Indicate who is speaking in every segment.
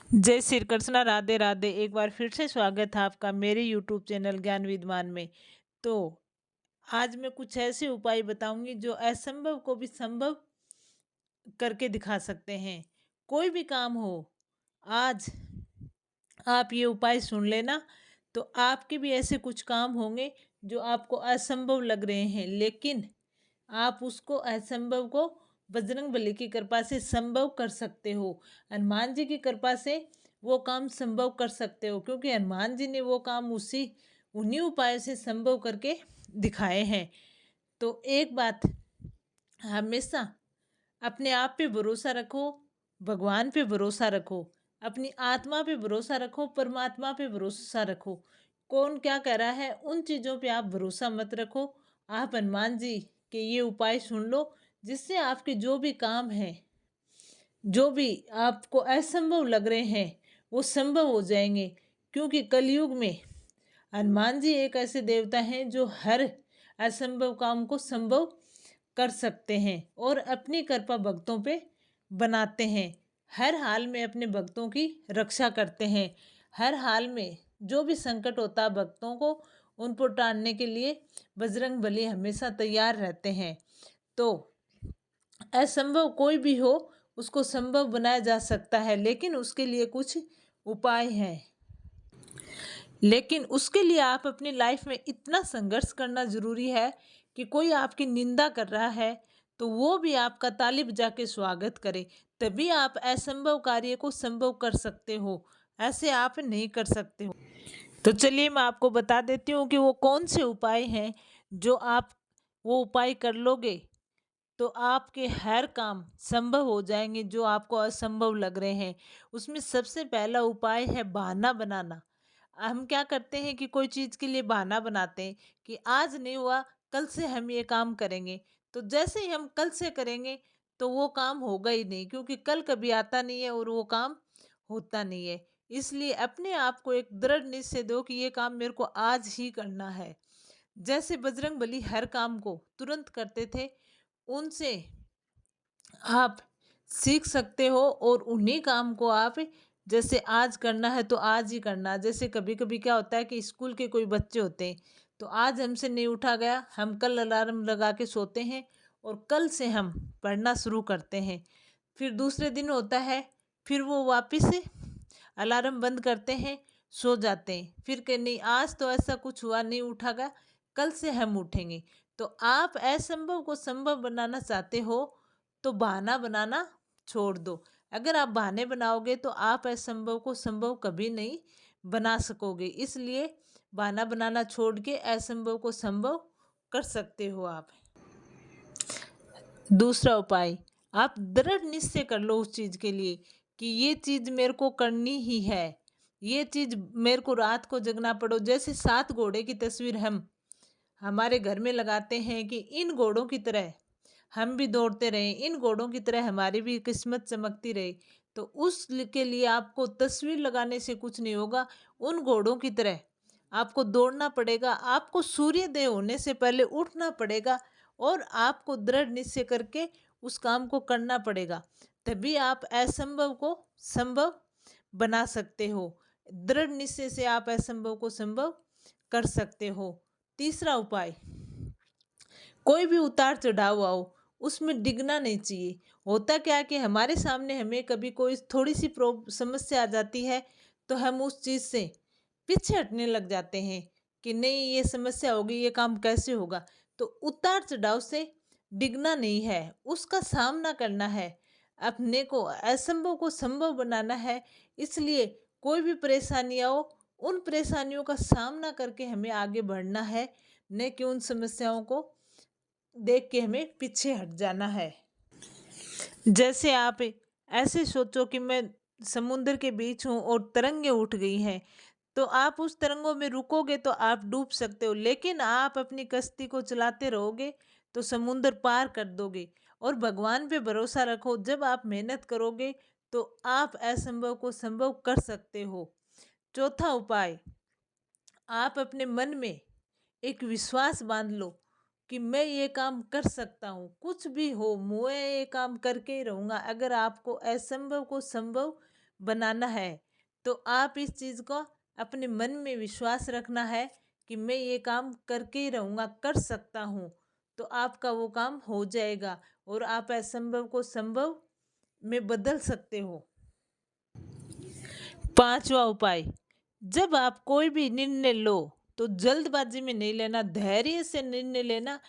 Speaker 1: जय श्री कृष्णा, राधे राधे। एक बार फिर से स्वागत है आपका मेरे यूट्यूब चैनल ज्ञान विद्वान में। तो आज मैं कुछ ऐसे उपाय बताऊंगी जो असंभव को भी संभव करके दिखा सकते हैं। कोई भी काम हो, आज आप ये उपाय सुन लेना तो आपके भी ऐसे कुछ काम होंगे जो आपको असंभव लग रहे हैं, लेकिन आप उसको असंभव को बजरंगबली की कृपा से संभव कर सकते हो। हनुमान जी की कृपा से वो काम संभव कर सकते हो, क्योंकि हनुमान जी ने वो काम उन्हीं उपायों से संभव करके दिखाए हैं। तो एक बात, हमेशा अपने आप पे भरोसा रखो, भगवान पे भरोसा रखो, अपनी आत्मा पे भरोसा रखो, परमात्मा पे भरोसा रखो। कौन क्या कह रहा है उन चीज़ों पे आप भरोसा मत रखो। आप हनुमान जी के ये उपाय सुन लो, जिससे आपके जो भी काम हैं, जो भी आपको असंभव लग रहे हैं, वो संभव हो जाएंगे। क्योंकि कलयुग में हनुमान जी एक ऐसे देवता हैं जो हर असंभव काम को संभव कर सकते हैं और अपनी कृपा भक्तों पे बनाते हैं। हर हाल में अपने भक्तों की रक्षा करते हैं। हर हाल में जो भी संकट होता है भक्तों को, उन पर टालने के लिए बजरंग बली हमेशा तैयार रहते हैं। तो असंभव कोई भी हो, उसको संभव बनाया जा सकता है, लेकिन उसके लिए कुछ उपाय हैं। लेकिन उसके लिए आप अपनी लाइफ में इतना संघर्ष करना जरूरी है कि कोई आपकी निंदा कर रहा है तो वो भी आपका ताली बजा के स्वागत करे, तभी आप असंभव कार्य को संभव कर सकते हो। ऐसे आप नहीं कर सकते हो। तो चलिए मैं आपको बता देती हूँ कि वो कौन से उपाय हैं जो आप वो उपाय कर लोगे तो आपके हर काम संभव हो जाएंगे जो आपको असंभव लग रहे हैं। उसमें सबसे पहला उपाय है बहाना बनाना। हम क्या करते हैं कि कोई चीज़ के लिए बहाना बनाते हैं कि आज नहीं हुआ, कल से हम ये काम करेंगे। तो जैसे ही हम कल से करेंगे तो वो काम होगा ही नहीं, क्योंकि कल कभी आता नहीं है और वो काम होता नहीं है। इसलिए अपने आप को एक दृढ़ निश्चय दो कि ये काम मेरे को आज ही करना है। जैसे बजरंग बली हर काम को तुरंत करते थे, उनसे आप सीख सकते हो और उन्हीं काम को आप जैसे आज करना है तो आज ही करना। जैसे कभी कभी क्या होता है कि स्कूल के कोई बच्चे होते हैं, तो आज हमसे नहीं उठा गया, हम कल अलार्म लगा के सोते हैं और कल से हम पढ़ना शुरू करते हैं। फिर दूसरे दिन होता है, फिर वो वापस से अलार्म बंद करते हैं, सो जाते हैं। फिर कि नहीं, आज तो ऐसा कुछ हुआ नहीं, उठा गया, कल से हम उठेंगे। तो आप असंभव को संभव बनाना चाहते हो तो बहाना बनाना छोड़ दो। अगर आप बहाने बनाओगे तो आप असंभव को संभव कभी नहीं बना सकोगे। इसलिए बहाना बनाना छोड़ के असंभव को संभव कर सकते हो आप। दूसरा उपाय, आप दृढ़ निश्चय कर लो उस चीज़ के लिए कि ये चीज़ मेरे को करनी ही है। ये चीज़ मेरे को रात को जगना पड़ो। जैसे 7 घोड़े की तस्वीर हम हमारे घर में लगाते हैं कि इन घोड़ों की तरह हम भी दौड़ते रहें, इन घोड़ों की तरह हमारी भी किस्मत चमकती रहे। तो के लिए आपको तस्वीर लगाने से कुछ नहीं होगा। उन घोड़ों की तरह आपको दौड़ना पड़ेगा, आपको सूर्योदय होने से पहले उठना पड़ेगा और आपको दृढ़ निश्चय करके उस काम को करना पड़ेगा। तभी आप असंभव को संभव बना सकते हो। दृढ़ निश्चय से आप असंभव को संभव कर सकते हो। तीसरा उपाय, कोई भी उतार चढ़ाव आओ उसमें डिगना नहीं चाहिए। होता क्या है कि हमारे सामने हमें कभी कोई थोड़ी सी समस्या आ जाती है तो हम उस चीज़ से पीछे हटने लग जाते हैं कि नहीं, ये समस्या होगी, ये काम कैसे होगा। तो उतार चढ़ाव से डिगना नहीं है, उसका सामना करना है, अपने को असंभव को संभव बनाना है। इसलिए कोई भी परेशानी आओ, उन परेशानियों का सामना करके हमें आगे बढ़ना है, न कि उन समस्याओं को देख के हमें पीछे हट जाना है। जैसे आप ऐसे सोचो कि मैं समुद्र के बीच हूँ और तरंगे उठ गई हैं, तो आप उस तरंगों में रुकोगे तो आप डूब सकते हो, लेकिन आप अपनी कश्ती को चलाते रहोगे तो समुद्र पार कर दोगे। और भगवान पे भरोसा रखो, जब आप मेहनत करोगे तो आप असंभव को संभव कर सकते हो। चौथा उपाय, आप अपने मन में एक विश्वास बांध लो कि मैं ये काम कर सकता हूँ, कुछ भी हो मैं ये काम करके ही रहूँगा। अगर आपको असंभव को संभव बनाना है तो आप इस चीज़ को अपने मन में विश्वास रखना है कि मैं ये काम करके ही रहूँगा, कर सकता हूँ, तो आपका वो काम हो जाएगा और आप असंभव को संभव में बदल सकते हो। पांचवा उपाय, जब आप कोई भी निर्णय लो तो जल्दबाजी में नहीं लेना, धैर्य से निर्णय लेना।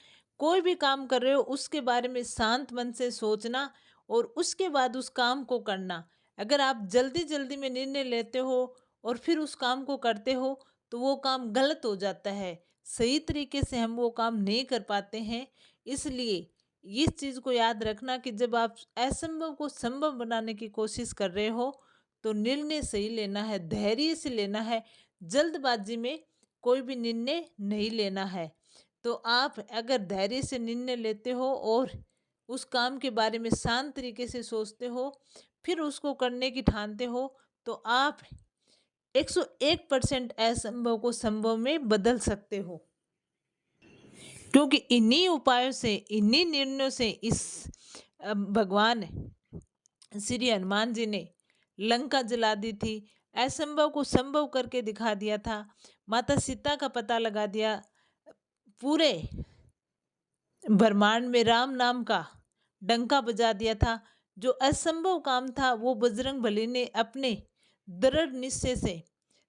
Speaker 1: कोई भी काम कर रहे हो उसके बारे में शांत मन से सोचना और उसके बाद उस काम को करना। अगर आप जल्दी जल्दी में निर्णय लेते हो और फिर उस काम को करते हो तो वो काम गलत हो जाता है, सही तरीके से हम वो काम नहीं कर पाते हैं। इसलिए इस चीज़ को याद रखना कि जब आप असंभव को संभव बनाने की कोशिश कर रहे हो तो निर्णय सही लेना है, धैर्य से लेना है, जल्दबाजी में कोई भी निर्णय नहीं लेना है। तो आप अगर धैर्य से निर्णय लेते हो और उस काम के बारे में शांत तरीके से सोचते हो, फिर उसको करने की ठानते हो, तो आप 101% असंभव को संभव में बदल सकते हो। क्योंकि इन्हीं उपायों से, इन्हीं निर्णयों से इस भगवान श्री हनुमान जी ने लंका जला दी थी, असंभव को संभव करके दिखा दिया था, माता सीता का पता लगा दिया, पूरे ब्रह्मांड में राम नाम का डंका बजा दिया था। जो असंभव काम था वो बजरंगबली ने अपने दृढ़ निश्चय से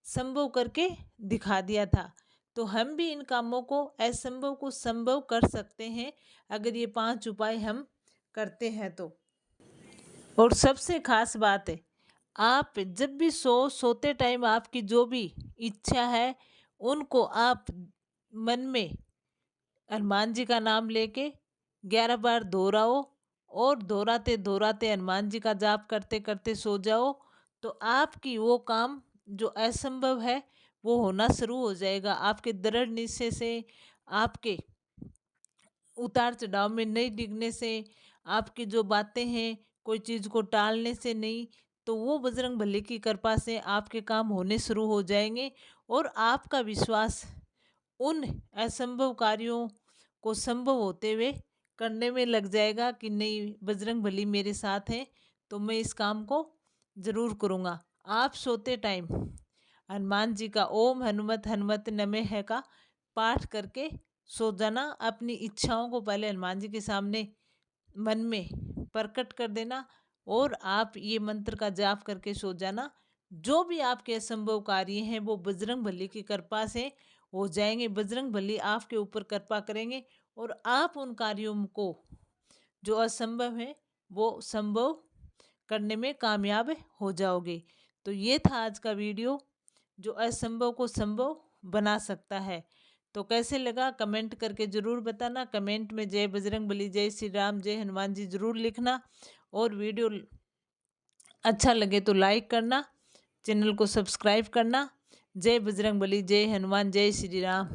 Speaker 1: संभव करके दिखा दिया था। तो हम भी इन कामों को, असंभव को संभव कर सकते हैं अगर ये 5 उपाय हम करते हैं तो। और सबसे खास बात है, आप जब भी सोते टाइम आपकी जो भी इच्छा है उनको आप मन में हनुमान जी का नाम लेके 11 बार दोहराओ और दोहराते दोहराते हनुमान जी का जाप करते करते सो जाओ। तो आपकी वो काम जो असंभव है वो होना शुरू हो जाएगा। आपके दृढ़ निश्चय से, आपके उतार चढ़ाव में नहीं डिगने से, आपकी जो बातें हैं कोई चीज़ को टालने से नहीं, तो वो बजरंगबली की कृपा से आपके काम होने शुरू हो जाएंगे और आपका विश्वास उन असंभव कार्यों को संभव होते हुए करने में लग जाएगा कि नहीं, बजरंगबली मेरे साथ है तो मैं इस काम को ज़रूर करूँगा। आप सोते टाइम हनुमान जी का ओम हनुमत हनुमत नमः है का पाठ करके सो जाना। अपनी इच्छाओं को पहले हनुमान जी के सामने मन में प्रकट कर देना और आप ये मंत्र का जाप करके सो जाना। जो भी आपके असंभव कार्य हैं वो बजरंगबली की कृपा से हो जाएंगे। बजरंगबली आपके ऊपर कृपा करेंगे और आप उन कार्यों को जो असंभव है वो संभव करने में कामयाब हो जाओगे। तो ये था आज का वीडियो, जो असंभव को संभव बना सकता है। तो कैसे लगा कमेंट करके ज़रूर बताना। कमेंट में जय बजरंगबली, जय श्री राम, जय हनुमान जी ज़रूर लिखना। और वीडियो अच्छा लगे तो लाइक करना, चैनल को सब्सक्राइब करना। जय बजरंगबली, जय हनुमान, जय श्री राम।